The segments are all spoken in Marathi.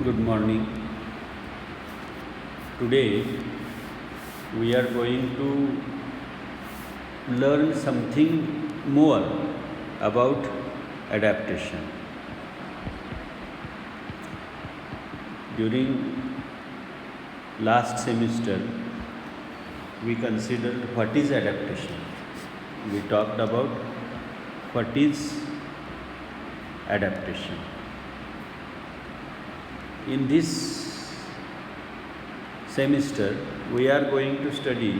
Good morning. Today we are going to learn something more about adaptation. During last semester we considered what is adaptation. We talked about what is adaptation. In this semester, we are going to study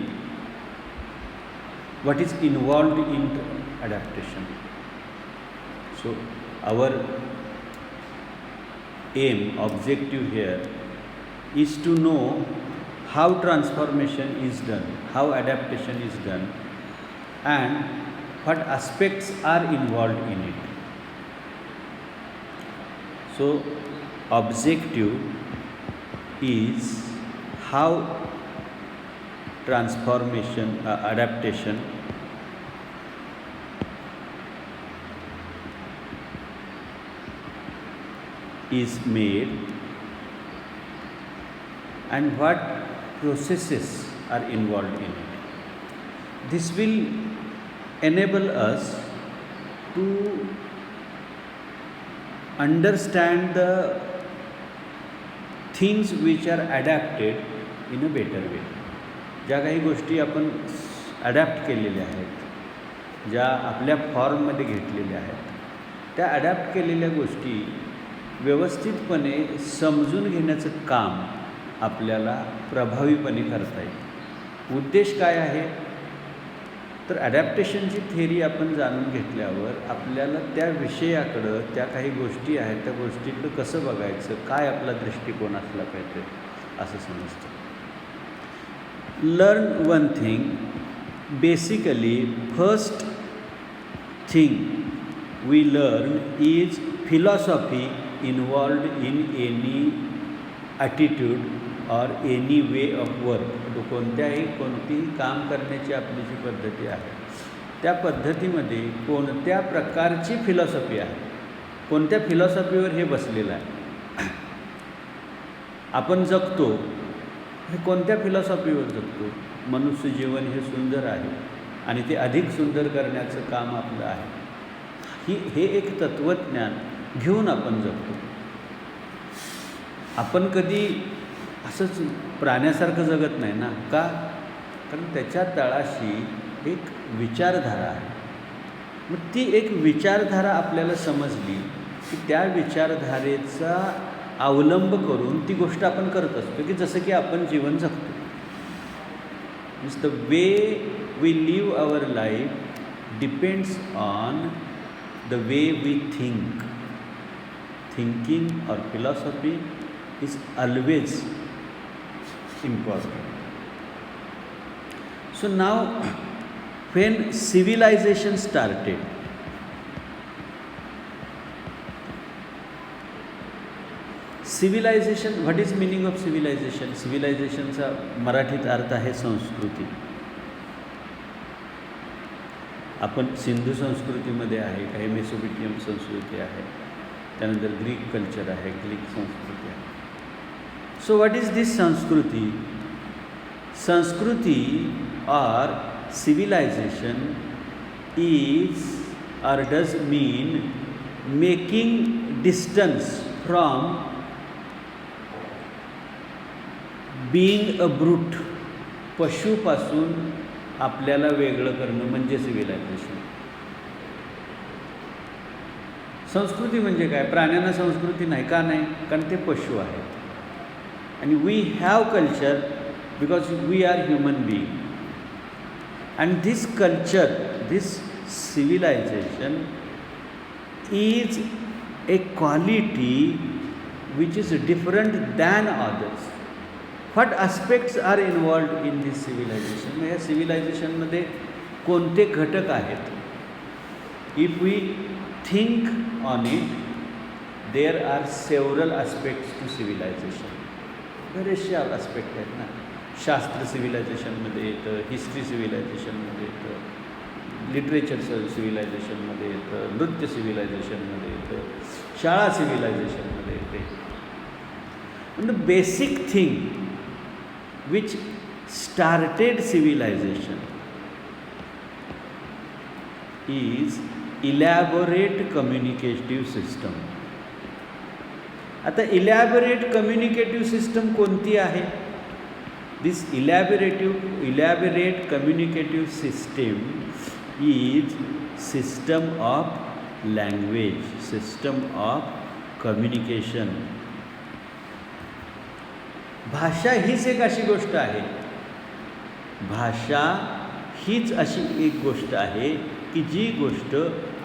what is involved in adaptation. So, our aim, objective here is to know how transformation is done, how adaptation is done, and what aspects are involved in it. So, objective is how adaptation is made and what processes are involved in it. This will enable us to understand the things which are adapted in a better way. ज्या काही गोष्टी आपण ॲडॅप्ट केलेल्या आहेत, ज्या आपल्या फॉर्ममध्ये घेतलेल्या आहेत, त्या ॲडॅप्ट केलेल्या गोष्टी व्यवस्थितपणे समजून घेण्याचं काम आपल्याला प्रभावीपणे करता येईल. उद्देश काय आहे तर ॲडॅप्टेशनची थिअरी आपण जाणून घेतल्यावर आपल्याला त्या विषयाकडं, त्या काही गोष्टी आहेत त्या गोष्टीकडं कसं बघायचं, काय आपला दृष्टिकोन असला पाहिजे असं समजतं. Learn one thing. Basically first thing we learn is philosophy involved in any attitude or any way of work. कोणतीही काम करण्याची आपली जी पद्धती आहे त्या पद्धतीमध्ये कोणत्या प्रकारची फिलॉसॉफी आहे, कोणत्या फिलॉसॉफीवर हे बसलेलं आहे. आपण जगतो हे कोणत्या फिलॉसॉफीवर जगतो. मनुष्य जीवन हे सुंदर आहे आणि ते अधिक सुंदर करण्याचं काम आपलं आहे. हे एक तत्त्वज्ञान घेऊन आपण जगतो. आपण कधी असंच प्राण्यासारखं जगत नाही ना. का? कारण त्याच्या तळाशी एक विचारधारा आहे. मग ती एक विचारधारा आपल्याला समजली की त्या विचारधारेचा अवलंब करून ती गोष्ट आपण करत असतो, की जसं की आपण जीवन जगतो. Means the way we live our life depends on the way we think. Thinking और philosophy is always important. So now when civilization started, civilization, what is meaning of civilization? Civilization चा मराठीत अर्थ आहे संस्कृती. आपण सिंधू संस्कृतीमध्ये आहे, काही मेसोपोटेमियन संस्कृती आहे, त्यानंतर ग्रीक कल्चर आहे, ग्रीक संस्कृती आहे. So what is this Sanskriti? Sanskriti or civilization is or does mean making distance from being a brute. पशुपासून आपल्याला वेगळं करणं म्हणजे सिव्हिलायझेशन. संस्कृती म्हणजे काय? प्राण्यांना संस्कृती नाही. का नाही? कारण ते पशु आहेत. आणि we have culture because we are human being. And this culture, this civilisation is a quality which is different than others. What aspects are involved in this civilisation. या सिव्हिलायझेशनमध्ये कोणते घटक आहेत? If we think on it, there are several aspects to civilisation. बरेचसे ॲस्पेक्ट आहेत ना. शास्त्र सिव्हिलायझेशनमध्ये येतं, हिस्ट्री सिव्हिलायझेशनमध्ये येतं, लिटरेचर सिव्हिलायझेशनमध्ये येतं, नृत्य सिव्हिलायझेशनमध्ये येतं, शाळा सिव्हिलायझेशनमध्ये येते. And the basic thing which started civilization is elaborate communicative system. आता elaborate communicative system कोणती आहे? This elaborate communicative system is system of language, system of communication. भाषा हीच एक अशी गोष्ट आहे, भाषा हीच अशी एक गोष्ट आहे की जी गोष्ट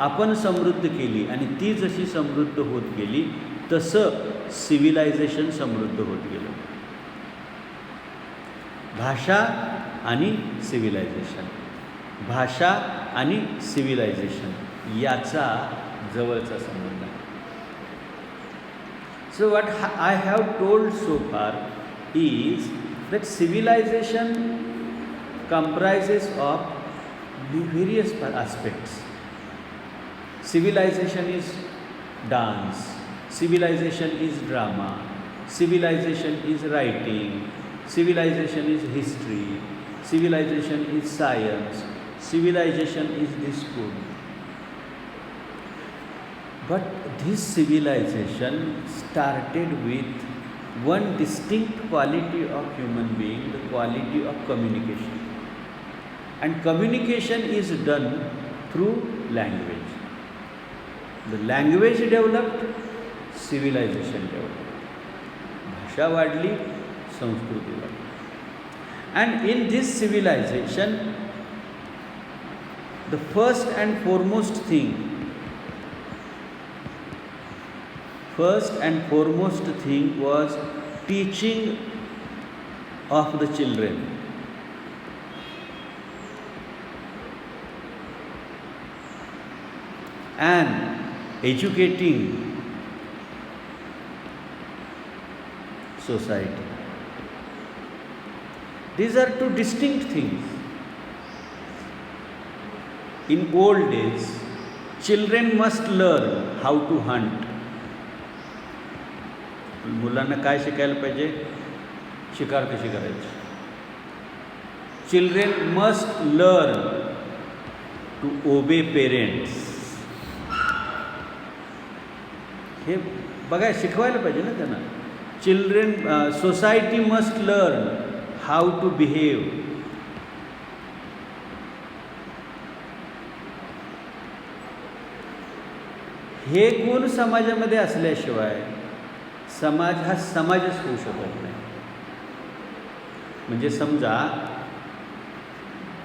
आपण समृद्ध केली आणि ती जशी समृद्ध होत गेली तसं सिव्हिलायझेशन समृद्ध होत गेलं. भाषा आणि सिव्हिलायझेशन, भाषा आणि सिव्हिलायझेशन याचा जवळचा संबंध आहे. So what I have told so far is that civilization comprises of various aspects. Civilization is dance, civilization is drama, civilization is writing, civilization is history, civilization is science, civilization is this food. But this civilization started with one distinct quality of human being, the quality of communication. And communication is done through language. The language developed, civilization developed. Bhasha वाढली, संस्कृती वाढली. And in this civilization, the first and foremost thing was teaching of the children. And educating society. These are two distinct things. In old days, children must learn how to hunt. मुलांना काय शिकायला पाहिजे? शिकार कशी करायची. Children must learn to obey parents. हे बघा शिकवायला पाहिजे ना त्यांना. Children, society must learn how to behave. हे गुण समाजामध्ये असल्याशिवाय समाज हा समाजच होऊ शकत नाही. म्हणजे समजा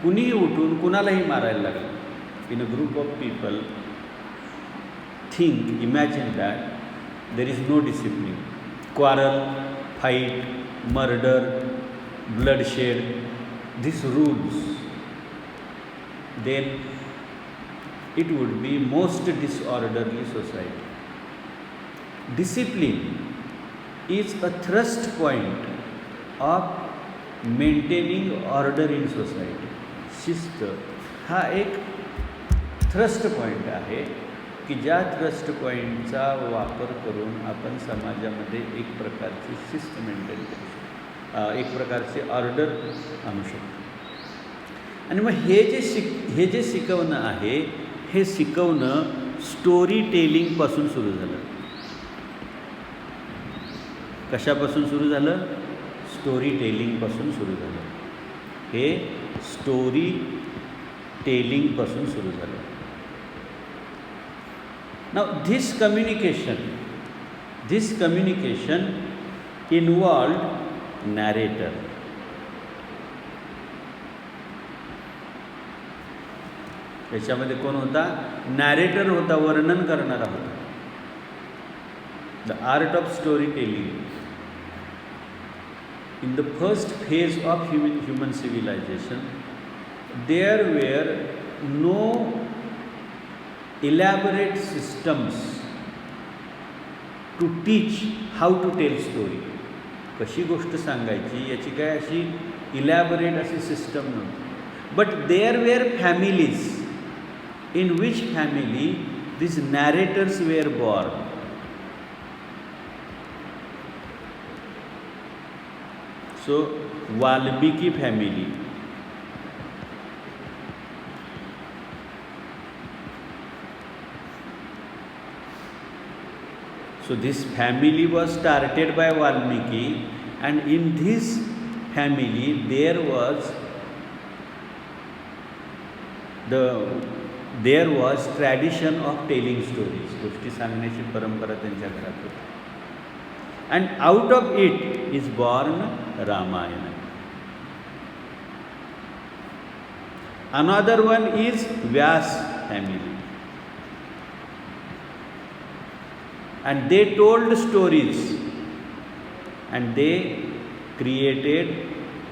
कुणीही उठून कुणालाही मारायला लागलं, in a group of people think, imagine that there is no discipline. Quarrel, fight, murder, bloodshed, these rules, then it would be most disorderly society. Discipline is a thrust point of maintaining order in society. शिस्त हा एक थ्रस्ट पॉईंट आहे की ज्या थ्रस्ट पॉईंटचा वापर करून आपण समाजामध्ये एक प्रकारची शिस्त मेंटेन करू शकतो, एक प्रकारचे ऑर्डर आणू शकतो. आणि मग हे जे शिकवणं आहे, हे शिकवणं स्टोरी टेलिंगपासून सुरू झालं. कशापासून सुरू झालं? स्टोरी टेलिंगपासून सुरू झालं. हे स्टोरी टेलिंगपासून सुरू झालं. Now this communication involved narrator. याच्यामध्ये कोण होता? नॅरेटर होता, वर्णन करणारा होता. The art of story telling. In the first phase of human civilization, there were no elaborate systems to teach how to tell story. कशी गोष्ट सांगायची याची काय अशी इलॅबोरेट अशी सिस्टम नव्हती. But there were families in which family these narrators were born. So Valmiki family. So this family was started by Valmiki, and in this family there was tradition of telling stories. गोष्टी सांगण्याची परंपरा त्यांच्या घरात होती. And out of it is born Ramayana. Another one is Vyas family. And they told stories and they created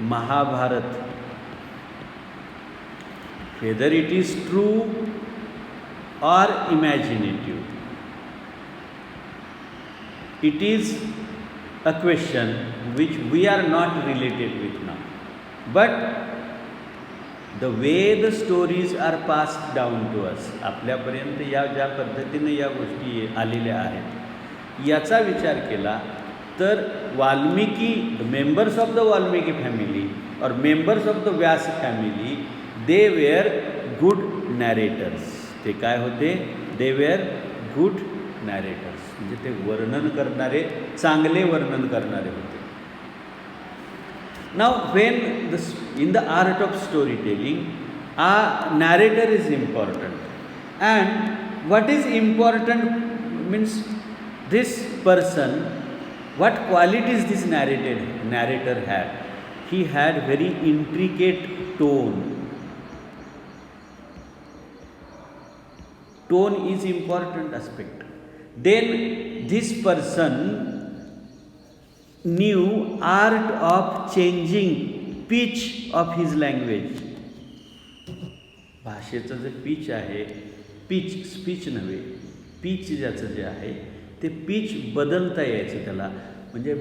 Mahabharata. Whether it is true or imaginative, it is a question which we are not related with now. But the way the stories are passed down to us, आपल्यापर्यंत या ज्या पद्धतीने या गोष्टी आलेल्या आहेत, याचा विचार केला तर Valmiki, members of the Valmiki family और members of the Vyas family, they were good narrators. ते काय होते? दे वेअर गुड नॅरेटर्स, म्हणजे ते वर्णन करणारे, चांगले वर्णन करणारे होते. Now when in the art of storytelling, a narrator is important, and what is important means this person, what qualities this narrator had. He had very intricate tone. Tone is important aspect. Then this person knew art of changing pitch of his language. भाषेचं जे पिच आहे, स्पीच नव्हे, पिच ज्याचं जे आहे ते पिच बदलता यायचं त्याला. म्हणजे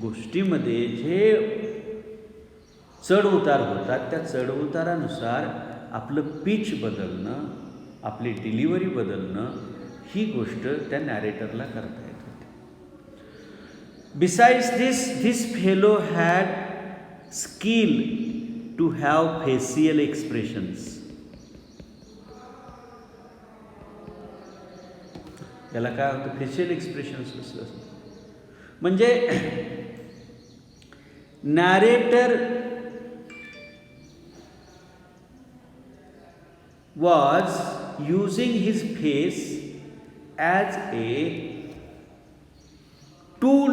गोष्टीमध्ये जे चढ उतार होतात त्या चढ उतारानुसार आपलं पिच बदलणं, आपली डिलिव्हरी बदलणं, ही गोष्ट त्या नॅरेटरला करता येत होती. Besides this fellow had skill to have facial expressions. याला काय होतं? फेशियल एक्सप्रेशन्स असं. म्हणजे narrator was using his face as a tool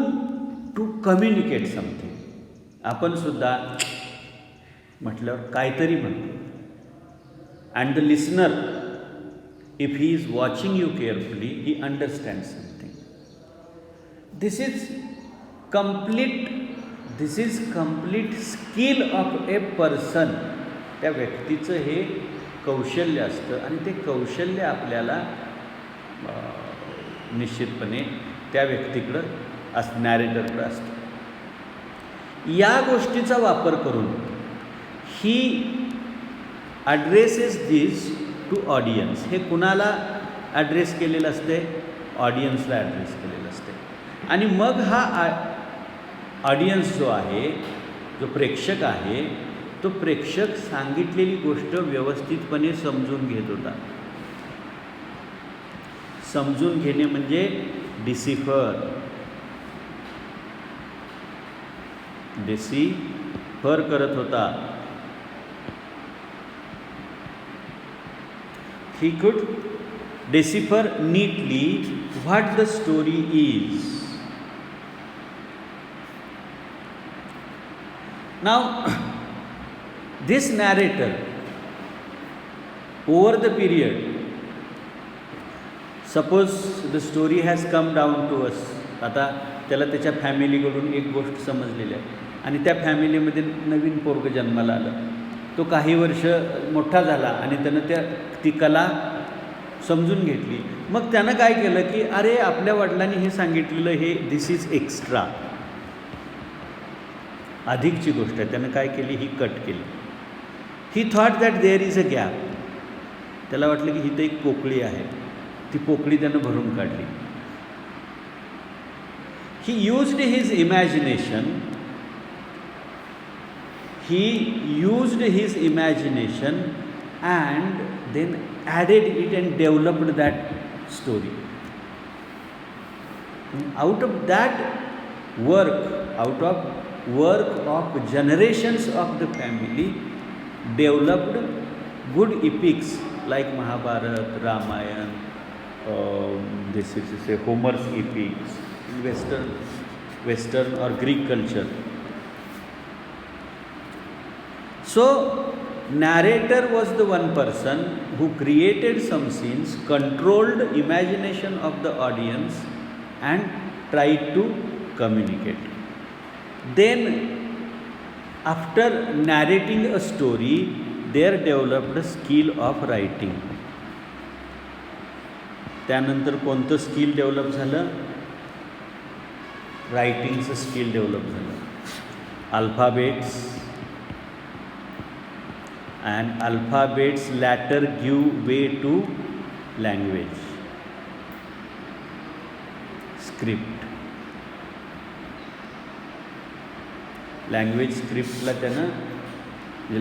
to communicate something. आपण सुद्धा म्हटल्यावर काहीतरी म्हणतो. And the listener, if he is watching you carefully, he understands something. This is complete skill of a person. त्या व्यक्तीचं हे कौशल्य असतं आणि ते कौशल्य आपल्याला निश्चितपणे त्या व्यक्तीकडं नॅरेटरकडं असतं. या गोष्टीचा वापर करून ही ॲड्रेसेस दिस टू ऑडियन्स. हे कुणाला ॲड्रेस केलेलं असते? ऑडियन्सला ॲड्रेस केलेलं असते. आणि मग हा ऑडियन्स जो आहे, जो प्रेक्षक आहे, तो प्रेक्षक सांगितलेली गोष्ट व्यवस्थितपणे समजून घेत होता. समजून घेणे म्हणजे डिसिफर करत होता. He could decipher neatly what the story is. Now this narrator over the period, suppose the story has come down to us. आता त्याला त्याच्या फॅमिलीकडून एक गोष्ट समजलेली आहे आणि त्या फॅमिलीमध्ये नवीन पोरगं जन्माला आलं. तो काही वर्ष मोठा झाला आणि त्यानं ती कला समजून घेतली. मग त्यानं काय केलं की अरे आपल्या वडिलांनी हे सांगितलेलं हे दिस इज एक्स्ट्रा, अधिकची गोष्ट आहे. त्यानं काय केली? ही कट केली. He thought that there is a gap. त्याला वाटलं की इथं एक पोकळी आहे, ती पोकळी त्यानं भरून काढली. ही used his imagination he used his imagination and then added it and developed that story. Out of work of generations of the family, developed good epics like Mahabharata, Ramayana, this is to say Homer's epics, Western or Greek culture. So, narrator was the one person who created some scenes, controlled imagination of the audience and tried to communicate. Then, after narrating a story, there developed a skill of writing. त्यानंतर कोणतं स्किल डेव्हलप झालं? रायटिंगचं स्किल डेव्हलप झालं. Alphabets and alphabets later give way to language, script. Language स्क्रिप्टला त्यानं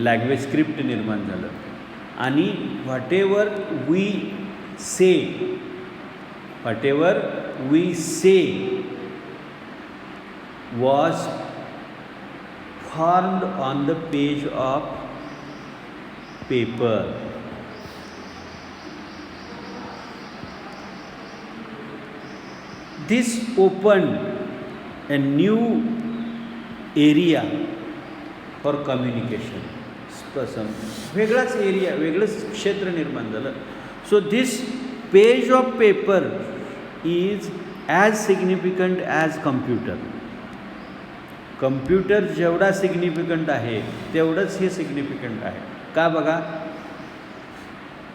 लँग्वेज स्क्रिप्ट निर्माण झालं आणि whatever we say was formed on the page of paper. This opened a new area for communication. वेगळाच एरिया, वेगळंच क्षेत्र निर्माण झालं. So this page of paper is as significant as computer. Computer जेवढा सिग्निफिकंट आहे तेवढंच हे सिग्निफिकंट आहे. का बघा?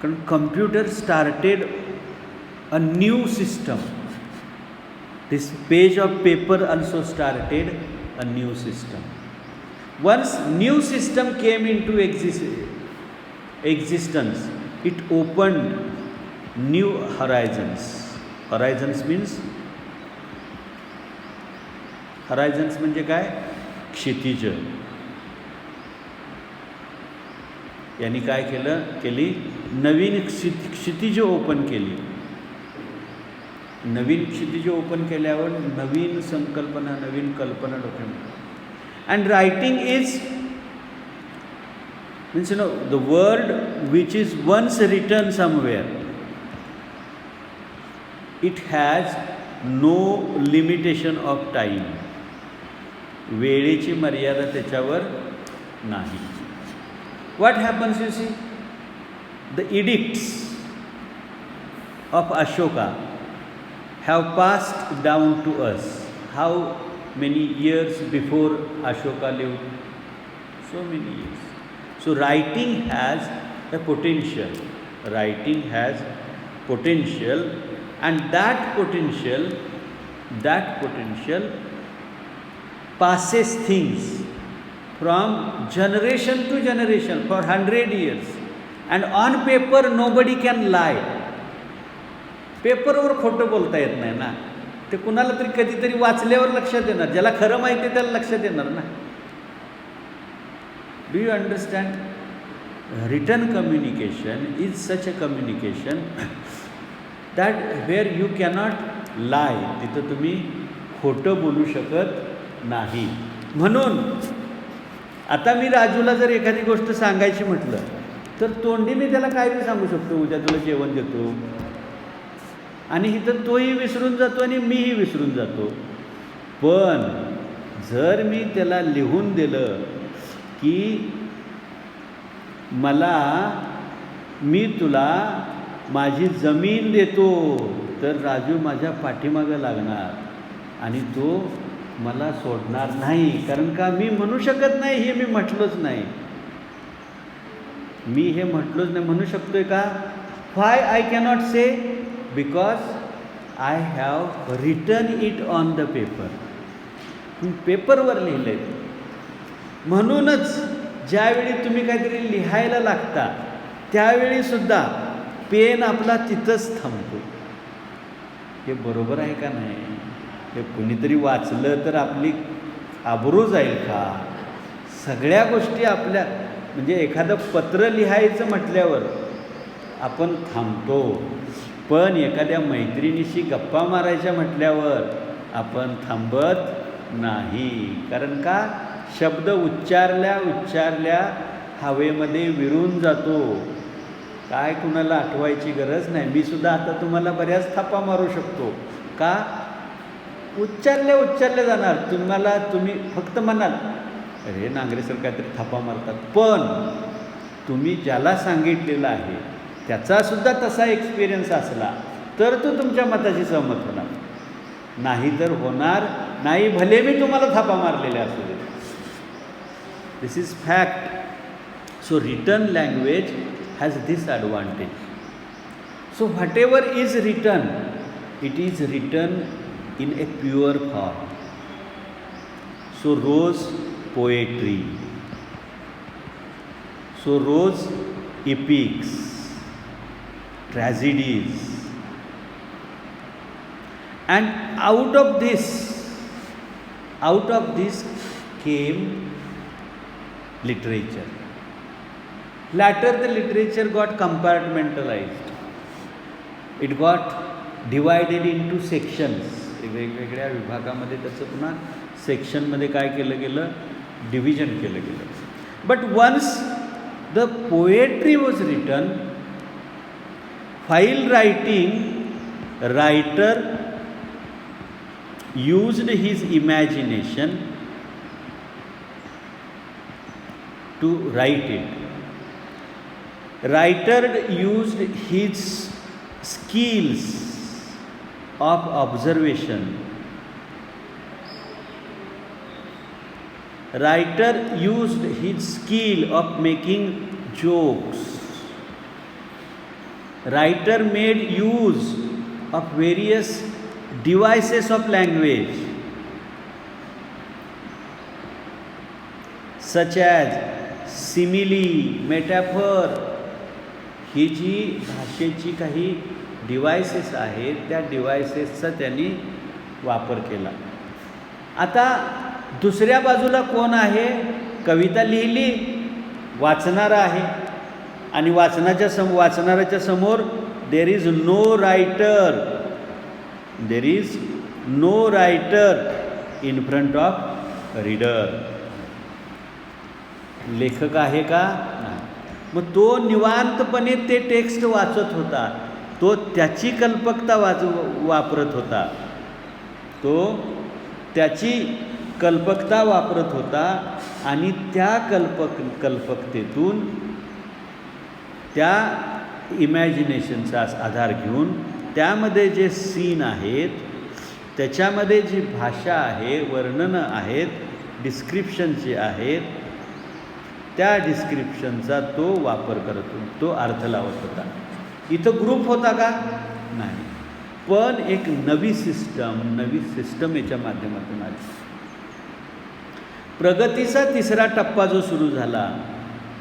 कारण computer started a new system. This page of paper also started a new system. Once new system came into existence, it opened new horizons. Horizons म्हणजे काय? क्षितिज. यांनी काय केली? नवीन क्षितिज ओपन केली. नवीन क्षितिज ओपन केल्यावर नवीन संकल्पना, नवीन कल्पना डोक्यामध्ये. And writing is means the word which is once written somewhere, it has no limitation of time. वेळेची मर्यादा त्याच्यावर नाही. What happens you see? The edicts of Ashoka have passed down to us. How many years before Ashoka lived? So many years. So writing has a potential. Writing has potential, and that potential passes things from generation to generation for 100 years. And on paper nobody can lie. पेपरवर खोटं बोलता येत नाही ना. ते कुणाला तरी कधीतरी वाचल्यावर लक्षात येणार. ज्याला खरं माहिती आहे त्याला लक्षात येणार ना. Do you understand? Written communication is such a communication that where you cannot lie. तिथं तुम्ही खोटं बोलू शकत नाही. म्हणून आता मी राजूला जर एखादी गोष्ट सांगायची म्हटलं तर तोंडी मी त्याला काय बी सांगू शकतो. उद्या तुला जेवण देतो, आणि इथं तोही विसरून जातो आणि मीही विसरून जातो. पण जर मी त्याला लिहून दिलं की मी तुला माझी जमीन देतो, तर राजू माझ्या पाठीमागं लागणार आणि तो मला सोडणार नाही. कारण का? मी म्हणू शकत नाही, हे मी म्हटलोच नाही. मी हे म्हटलोच नाही. म्हणू शकतोय का? Why I cannot say? because I have written it on the paper. पेपरवर लिहिलं आहे. म्हणूनच ज्यावेळी तुम्ही काहीतरी लिहायला लागता त्यावेळीसुद्धा पेन आपला तिथंच थांबतो. हे बरोबर आहे का नाही? हे कुणीतरी वाचलं तर आपली आबरू जाईल का? सगळ्या गोष्टी आपल्या म्हणजे एखादं पत्र लिहायचं म्हटल्यावर आपण थांबतो, पण एखाद्या मैत्रिणीशी गप्पा मारायच्या म्हटल्यावर आपण थांबत नाही. कारण का, शब्द उच्चारल्या उच्चारल्या हवेमध्ये विरून जातो. काय कुणाला आठवायची गरज नाही. मी सुद्धा आता तुम्हाला बऱ्याच थापा मारू शकतो. का, उच्चारल्या उच्चारल्या जाणार. तुम्ही फक्त म्हणाल अरे नांगरे सर काहीतरी थापा मारतात, पण तुम्ही ज्याला सांगितलेलं आहे त्याचासुद्धा तसा एक्सपिरियन्स असला तर तो तुमच्या मताशी सहमत होणार, नाही तर होणार नाही, भले मी तुम्हाला थापा मारलेले असू दे. This is fact. So written language has this advantage. So whatever is written, it is written in a pure form. So rose poetry, so rose epics, tragedies, and out of this came literature. Later the literature got compartmentalized. It got divided into sections. वेगवेगळ्या विभागामध्ये त्याचं पुन्हा सेक्शनमध्ये काय केलं गेलं, डिव्हिजन केलं गेलं. But once the poetry was written, while writing, writer used his imagination to write it. Writer used his skills of observation. Writer used his skill of making jokes. Writer made use of various devices of language, such as simile, metaphor. ही जी भाषेची काही डिव्हायसेस आहेत त्या डिव्हायसेसचा त्यांनी वापर केला. आता दुसऱ्या बाजूला कोण आहे, कविता लिहिली, वाचणारा आहे, आणि वाचणाऱ्याच्या समोर there is no writer in front of reader. लेखक आहे का, मग तो निवांतपणे ते टेक्स्ट वाचत होता, तो त्याची कल्पकता वापरत होता, तो त्याची कल्पकता वापरत होता, आणि त्या कल्पकतेतून त्या इमॅजिनेशनचा आधार घेऊन त्यामध्ये जे सीन आहेत, त्याच्यामध्ये जी भाषा आहे, वर्णनं आहेत, डिस्क्रिप्शनचे आहेत, त्या डिस्क्रिप्शनचा तो वापर करत होता, तो अर्थ लावत होता. इथं ग्रुप होता का, नाही, पण एक नवी सिस्टम याच्या माध्यमातून आली. प्रगतीचा तिसरा टप्पा जो सुरू झाला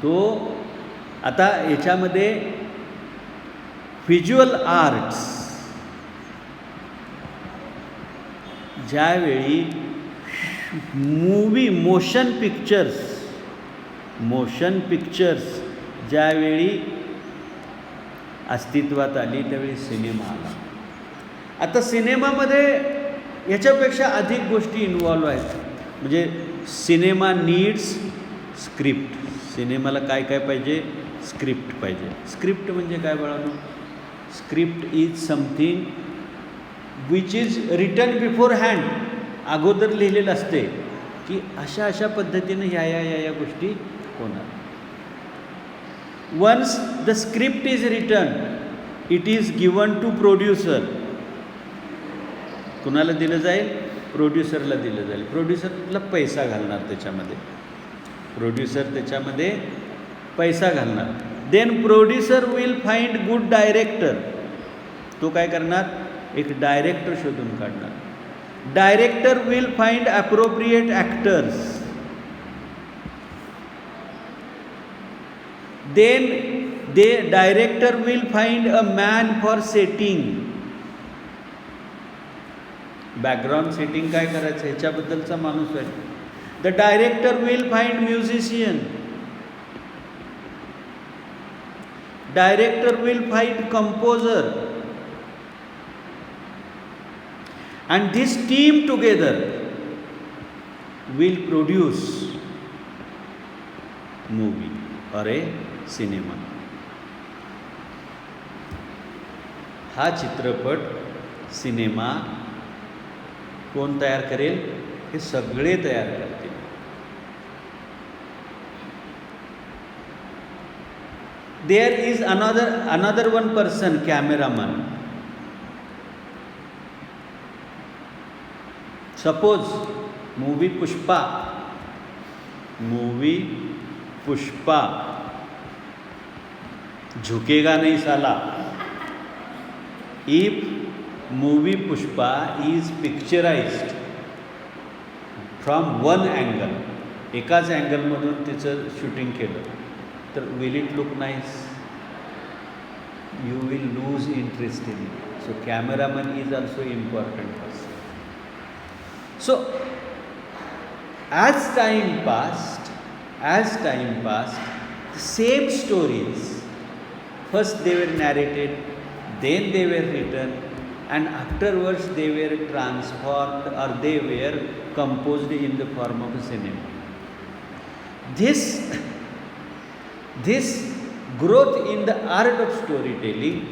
तो आता याच्यामध्ये व्हिज्युअल आर्ट्स, ज्यावेळी मोशन पिक्चर्स ज्यावेळी अस्तित्वात आली त्यावेळी सिनेमा आला. आता सिनेमामध्ये याच्यापेक्षा अधिक गोष्टी इन्व्हॉल्व आहेत. म्हणजे सिनेमा नीड्स स्क्रिप्ट. सिनेमाला काय काय पाहिजे, स्क्रिप्ट पाहिजे. स्क्रिप्ट म्हणजे काय बाळांनो, script is something which is written beforehand. अगोदर लिहिलेलं असते की अशा अशा पद्धतीनं या गोष्टी होणार. Once the script is written, it is given to producer. कुणाला दिलं जाईल, प्रोड्युसरला दिलं जाईल. प्रोड्युसरला पैसा घालणार त्याच्यामध्ये, प्रोड्युसर त्याच्यामध्ये पैसा घालणार. Then producer will find good director. तो काय करणार, एक डायरेक्टर शोधून काढणार. Director will find appropriate actors. Then director will find a man for setting. Background setting काय करायचं ह्याच्याबद्दलचा माणूस आहे. The director will find musician. Director will find composer. And this team together will produce movie or a cinema. हा चित्रपट सिनेमा कोण तयार करेल? हे सगळे तयार करतील. There is another one person, cameraman. Suppose movie Pushpa झुकेगा नहीं साला. If movie Pushpa is picturized from one angle, एकाच अँगलमधून तिचं शूटिंग केलं तर will it look nice? You will lose interest in it. So cameraman is also important person. So as time passed, the same stories, first they were narrated, then they were written, and afterwards they were transformed or they were composed in the form of a cinema. This growth in the art of storytelling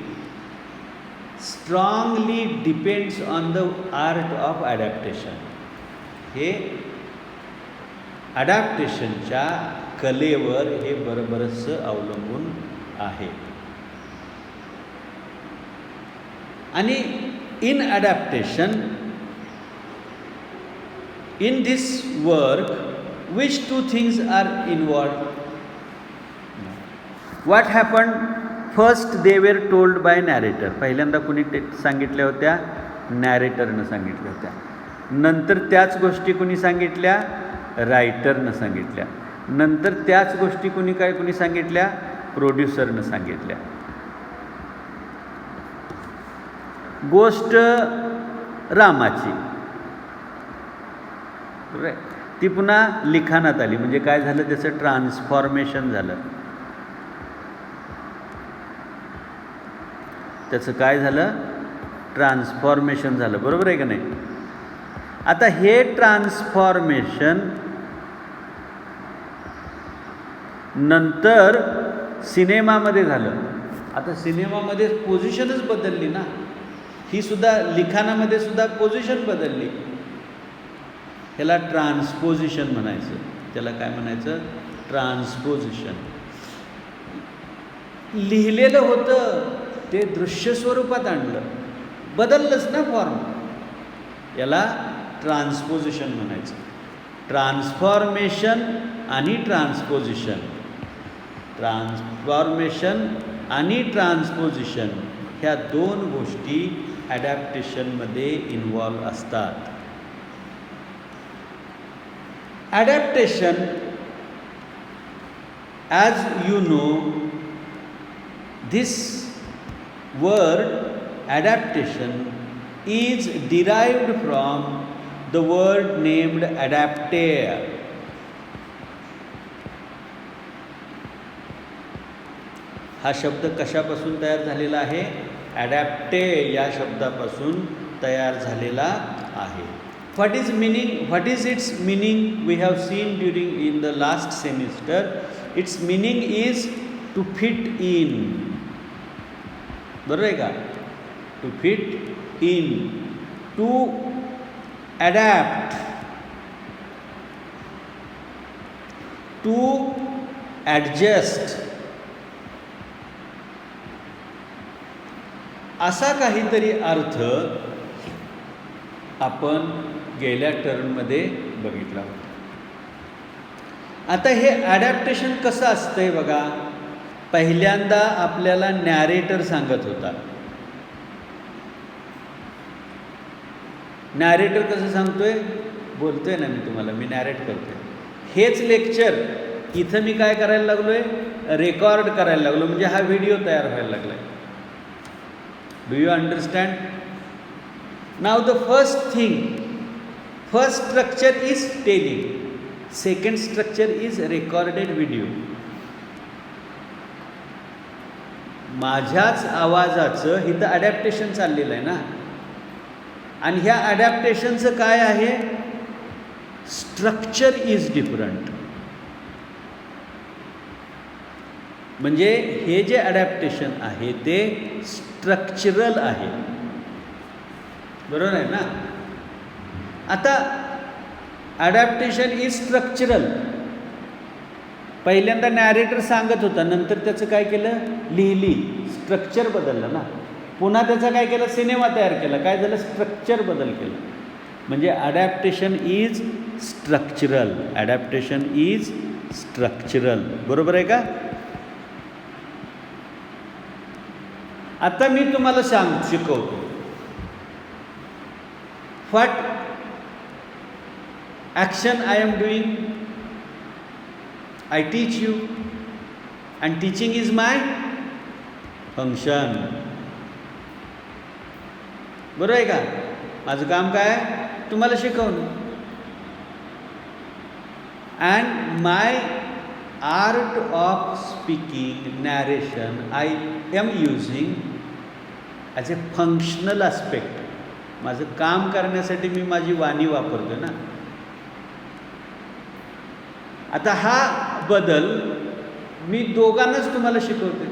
strongly depends on the art of adaptation. हे अडॅप्टेशनच्या कलेवर हे बरंचसं अवलंबून आहे. आणि in adaptation, in this work, which two things are involved? What happened? First they were told by narrator. पहिल्यांदा कुणी सांगितल्या होत्या? नॅरेटरनं सांगितल्या होत्या. नंतर त्याच गोष्टी कुणी सांगितल्या? रायटरनं सांगितल्या. नंतर त्याच गोष्टी कुणी सांगितल्या? प्रोड्युसरनं सांगितल्या. गोष्ट रामाची ती पुन्हा लिखाणात आली. म्हणजे काय झालं? त्याचं ट्रान्सफॉर्मेशन झालं. त्याचं काय झालं? ट्रान्सफॉर्मेशन झालं. बरोबर आहे का नाही? आता हे ट्रान्सफॉर्मेशन नंतर सिनेमामध्ये झालं. आता सिनेमामध्ये पोझिशनच बदलली ना. ही सुद्धा लिखाणामध्ये सुद्धा पोझिशन बदलली. ह्याला ट्रान्सपोजिशन म्हणायचं. त्याला काय म्हणायचं? ट्रान्सपोजिशन. लिहिलेलं होतं ते दृश्य स्वरूपात आणलं, बदललंच ना फॉर्म. याला ट्रान्सपोजिशन म्हणायचं. ट्रान्सफॉर्मेशन आणि ट्रान्सपोजिशन. ट्रान्सफॉर्मेशन आणि ट्रान्सपोजिशन ह्या दोन गोष्टी ॲडॅप्टेशनमध्ये इन्व्हॉल्व असतात. Adaptation, as you know, this word adaptation is derived from the word named adaptere. हा शब्द कशापासून तयार झालेला आहे? ॲडॅप्टे या शब्दापासून तयार झालेला आहे. What is meaning? What is its meaning? We have seen during in the last semester. Its meaning is to fit in. बरोबर आहे का? To fit in, to adapt, to adjust, असा काहीतरी अर्थ आपण गेल्या टर्ममध्ये बघितला होता. आता हे ॲडॅप्टेशन कसं असतंय बघा. पहिल्यांदा आपल्याला नॅरेटर सांगत होता. नॅरेटर कसं सांगतोय? बोलतोय ना मी तुम्हाला, मी नॅरेट करतोय. हेच लेक्चर इथं मी काय करायला लागलोय? रेकॉर्ड करायला लागलो. म्हणजे हा व्हिडिओ तयार व्हायला लागलाय. Do you understand? Now the first thing, first structure is telling. Second structure is recorded video. माझ्याच आवाजाचं इथं ॲडॅप्टेशन चाललेलं आहे ना, आणि ह्या ॲडॅप्टेशनचं काय आहे, स्ट्रक्चर इज डिफरंट. म्हणजे हे जे ॲडॅप्टेशन आहे ते स्ट्रक्चरल आहे, बरोबर आहे ना. आता ॲडॅप्टेशन इज स्ट्रक्चरल. पहिल्यांदा नॅरेटर सांगत होता, नंतर त्याचं काय केलं, लिहिली, स्ट्रक्चर बदललं ना. पुन्हा त्याचा काय केलं, सिनेमा तयार केला, काय झालं, स्ट्रक्चर बदल केलं. म्हणजे adaptation is structural. Adaptation is structural, बरोबर आहे का. आता मी तुम्हाला शिकवतो. What action I am doing, I teach you, and teaching is my function. बरोबर आहे का. माझं काम काय आहे, तुम्हाला शिकवणं. And my art of speaking, narration, I am using as A functional aspect. माझं काम करण्यासाठी मी माझी वाणी वापरतो ना. आता हा बदल मी दोघांनाच तुम्हाला शिकवते.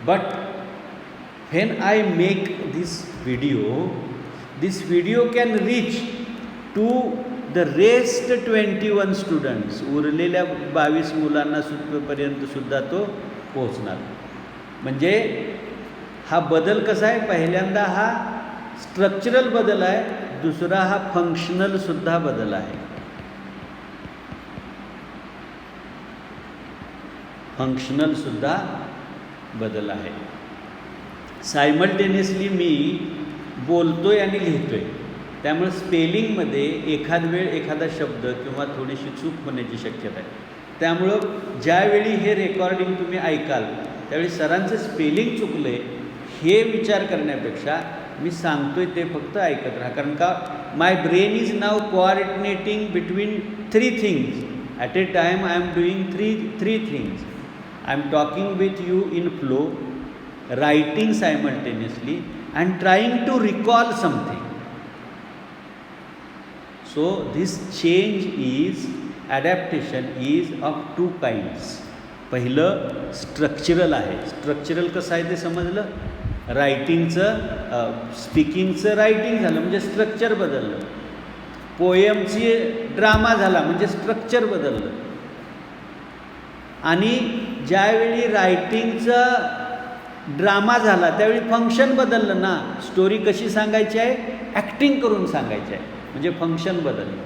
But when I make this video can reach to the rest 21 students. उरलेल्या 22 मुलांना पर्यंत सुद्धा तो पोहोचणार. म्हणजे हा बदल कसा आहे, पहिल्यांदा हा स्ट्रक्चरल बदल आहे, दुसरा हा फंक्शनल सुद्धा बदल आहे. फंक्शनल सुद्धा बदल आहे. सायमल्टेनियसली मी बोलतोय आणि लिहितोय, त्यामुळे स्पेलिंगमध्ये एखाद वेळ एखादा शब्द किंवा थोडीशी चूक होण्याची शक्यता आहे. त्यामुळं ज्यावेळी हे रेकॉर्डिंग तुम्ही ऐकाल त्यावेळी सरांचं स्पेलिंग चुकलं आहे हे विचार करण्यापेक्षा मी सांगतोय ते फक्त ऐकत राहा. कारण का, my brain is now coordinating between 3 things at a time. I am doing three things. I am talking with you in flow, writing simultaneously, and trying to recall something. So this change is, adaptation is of 2 kinds. पहिलं स्ट्रक्चरल आहे. स्ट्रक्चरल कसं आहे ते समजलं. रायटिंगचं, स्पीकिंगचं रायटिंग झालं म्हणजे स्ट्रक्चर बदललं. पोएमची ड्रामा झाला म्हणजे स्ट्रक्चर बदललं. आणि ज्यावेळी रायटिंगचं ड्रामा झाला त्यावेळी फंक्शन बदललं ना. स्टोरी कशी सांगायची आहे, ॲक्टिंग करून सांगायची आहे, म्हणजे फंक्शन बदललं.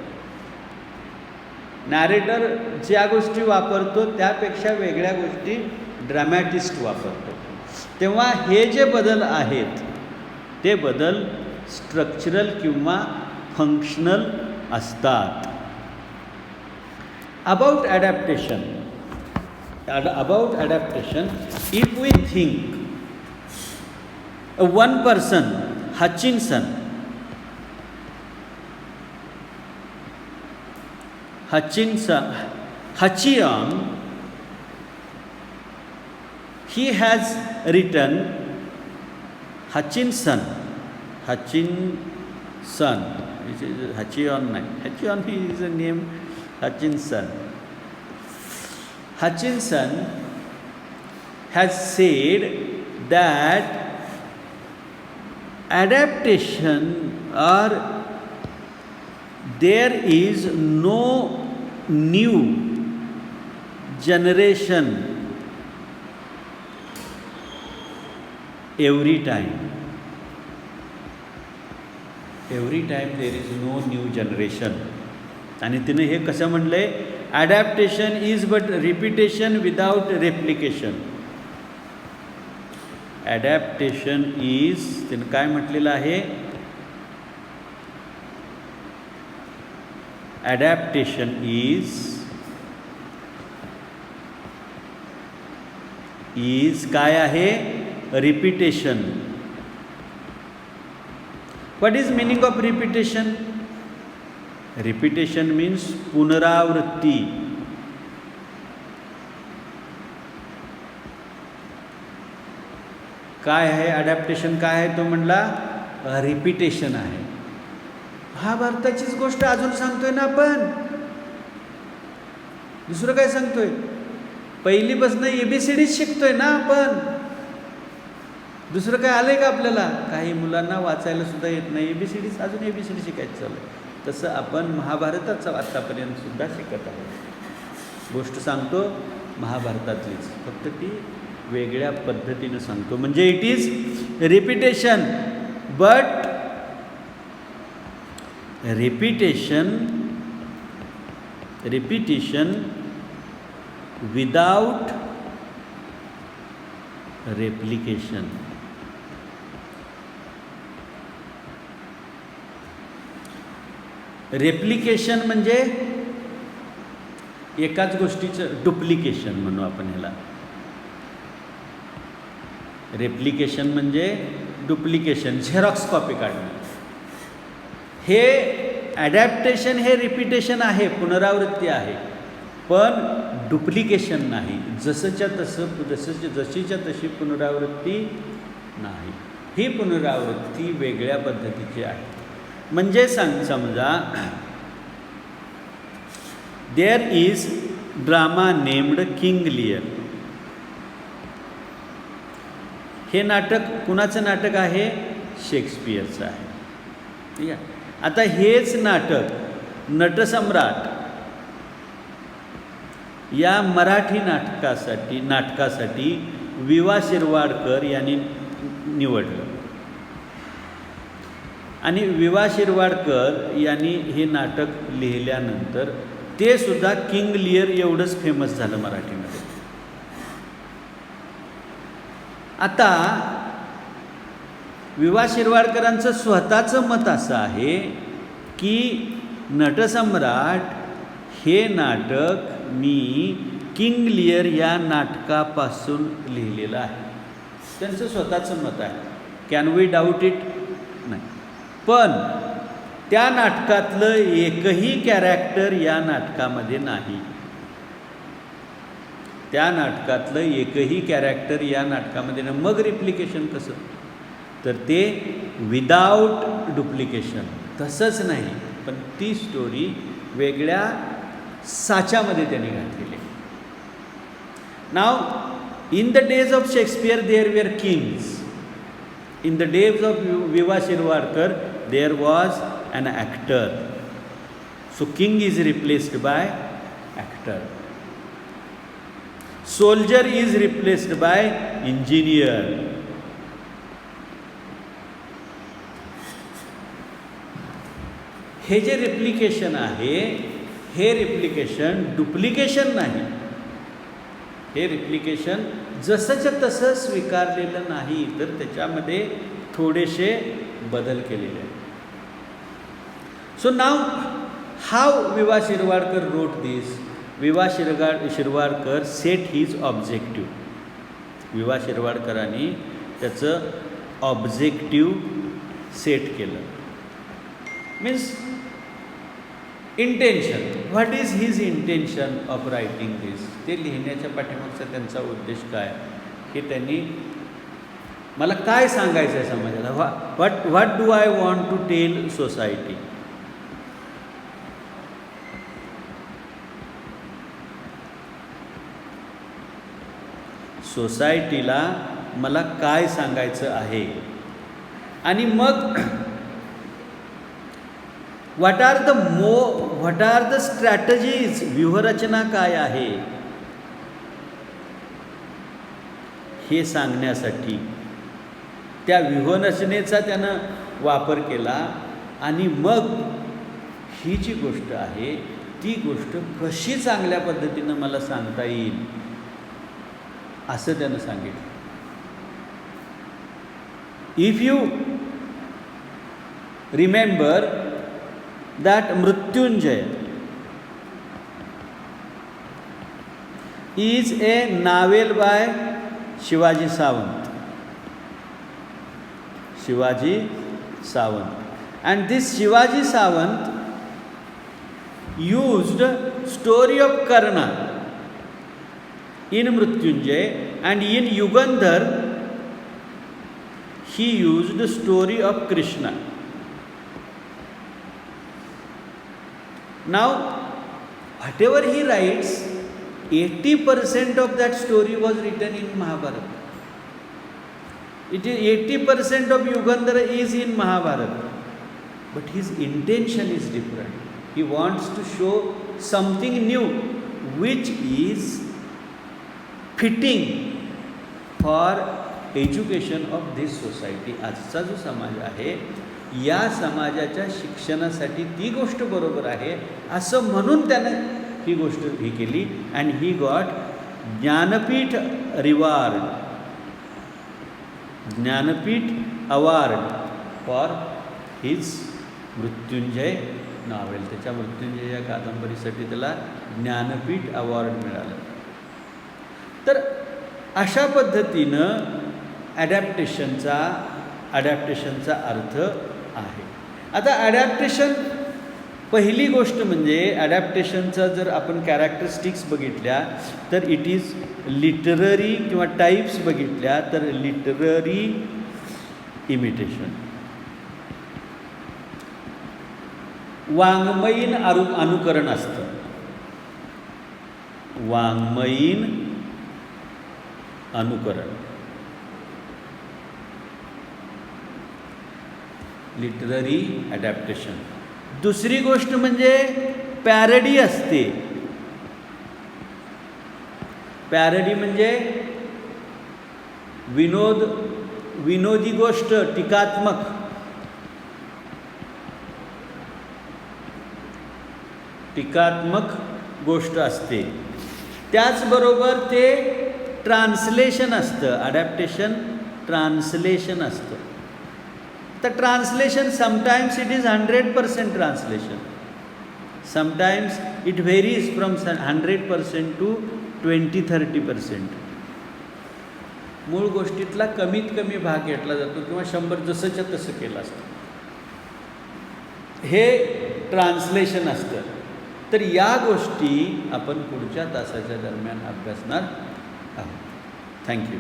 नॅरेटर ज्या गोष्टी वापरतो त्यापेक्षा वेगळ्या गोष्टी ड्रॅमॅटिस्ट वापरतो. तेव्हा हे जे बदल आहेत ते बदल स्ट्रक्चरल किंवा फंक्शनल असतात. About adaptation, if we think one person, Hutchison, he has written Hutchison, which is Hutchison is a name, Hutchison has said that adaptation, or there is no new generation every time there is no new generation. आणि तिने हे कसं म्हटलं आहे, adaptation is but repetition without replication. Adaptation is, तिनं काय म्हटलेलं आहे, ॲडॅप्टेशन इज काय आहे, repetition. What is meaning of repetition? Repetition means पुनरावृत्ती. काय आहे अडॅप्टेशन, काय आहे तो म्हणला रिपिटेशन आहे. महाभारताचीच गोष्ट अजून सांगतोय ना आपण, दुसरं काय सांगतोय? पहिलीपासून ABCD शिकतोय ना आपण, दुसरं काय आलंय का आपल्याला? काही मुलांना वाचायला सुद्धा येत नाही, ABCD अजून ABCD शिकायचं चालू आहे. तसं आपण महाभारताचं आत्तापर्यंत सुद्धा शिकत आहोत. गोष्ट सांगतो महाभारतातलीच, फक्त ती वेगळ्या पद्धतीनं सांगतो. म्हणजे it is repetition, but repetition without replication. Replication म्हणजे एकाच गोष्टीचं डुप्लिकेशन म्हणू आपण ह्याला. रेप्लिकेशन म्हणजे डुप्लिकेशन, झेरॉक्स कॉपी काढणं. हे ॲडॅप्टेशन हे रिपिटेशन आहे, पुनरावृत्ती आहे, पण डुप्लिकेशन नाही. जसंच्या तसं, जशीच्या तशी पुनरावृत्ती नाही. ही पुनरावृत्ती वेगळ्या पद्धतीची आहे. म्हणजे समजा there is drama named King Lear. हे नाटक कुणाचं नाटक आहे? शेक्सपियरचं आहे. ठीक आहे. आता हेच नाटक नटसम्राट या मराठी नाटकासाठी विवा शिरवाडकर यांनी निवडलं. आणि विवा शिरवाडकर यांनी हे नाटक लिहिल्यानंतर ते सुद्धा किंग लिअर एवढंच फेमस झालं मराठीमध्ये. आता विवा शिरवाडकरांचं स्वतःचं मत असं आहे की नटसम्राट हे नाटक मी किंग लिअर या नाटकापासून लिहिलेलं आहे. त्यांचं स्वतःचं मत आहे. Can we doubt it? नाही. पण त्या नाटकातलं एकही कॅरेक्टर या नाटकामध्ये नाही. त्या नाटकातलं एकही कॅरेक्टर या नाटकामध्ये नाही. मग रिप्लिकेशन कसं? तर ते विदाऊट डुप्लिकेशन. तसंच नाही, पण ती स्टोरी वेगळ्या साच्यामध्ये त्यांनी घातलेली. Now in the days of Shakespeare there were kings. In the days of Vi Va Shirwadkar there was an actor. So king is replaced by actor. Soldier is replaced by engineer. हे जे रिप्लिकेशन आहे, हे रिप्लिकेशन डुप्लिकेशन नाही. हे रिप्लिकेशन जसंच्या तसं स्वीकारलेलं नाही, तर त्याच्यामध्ये थोडेसे बदल केलेले आहेत. So now how Viva Shirvadkar wrote this? Viva Shirvadkar set his objective. Vi Va शिरवाडकरांनी त्याचं ऑब्जेक्टिव्ह सेट केलं. Means intention. What is his intention of writing this? ते लिहिण्याच्या पाठीमागचा त्यांचा उद्देश काय, हे त्यांनी मला काय सांगायचं आहे समाजाला. What do I want to tell society? सोसायटीला मला काय सांगायचं आहे. आणि मग व्हॉट आर द स्ट्रॅटजीज? व्यूहरचना काय आहे हे सांगण्यासाठी त्या व्यूहरचनेचा त्यानं वापर केला. आणि मग ही जी गोष्ट आहे ती गोष्ट कशी चांगल्या पद्धतीनं मला सांगता येईल असं त्यानं सांगितलं. If you remember that Mrityunjay is a novel by Shivaji Sawant. Shivaji Sawant. And this Shivaji Savant used story of Karna in Mrityunjay, and in Yugandhar he used the story of Krishna. Now, whatever he writes, 80% of that story was written in Mahabharata. It is 80% of Yugandhara is in Mahabharata, but his intention is different. He wants to show something new, which is fitting for education of this society. आजचा जो समाज आहे या समाजाच्या शिक्षणासाठी ती गोष्ट बरोबर आहे असं म्हणून त्यानं ही गोष्ट ही केली. And he got Jnanpith reward, Jnanpith award for his Mrityunjay novel. त्याच्या मृत्युंजय या कादंबरीसाठी त्याला ज्ञानपीठ अवॉर्ड मिळालं. तर अशा पद्धतीनं ॲडॅप्टेशनचा अर्थ आहे. आता ॲडॅप्टेशन, पहिली गोष्ट म्हणजे ॲडॅप्टेशनचा जर आपण कॅरेक्टरिस्टिक्स बघितल्या तर इट इज लिटररी किंवा टाईप्स बघितल्या तर लिटररी इमिटेशन, वाङ्मयीन अनुकरण असतं. वाङ्मयीन अनुकरण, लिटररी ॲडॅप्टेशन. दुसरी गोष्ट म्हणजे पॅरडी असते. पॅरडी म्हणजे विनोदी गोष्ट, टीकात्मक गोष्ट असते. त्याचबरोबर ते ट्रान्सलेशन असतं. ॲडॅप्टेशन ट्रान्सलेशन असतं. तर translation sometimes it is 100% translation, sometimes it varies from 100% to 20-30%. मूळ गोष्टीतला कमीत कमी भाग घेतला जातो किंवा 100 जसंच्या तसं केलं असतं. हे ट्रान्सलेशन असतं. तर या गोष्टी आपण पुढच्या तासाच्या दरम्यान अभ्यासणार आहोत. थँक्यू.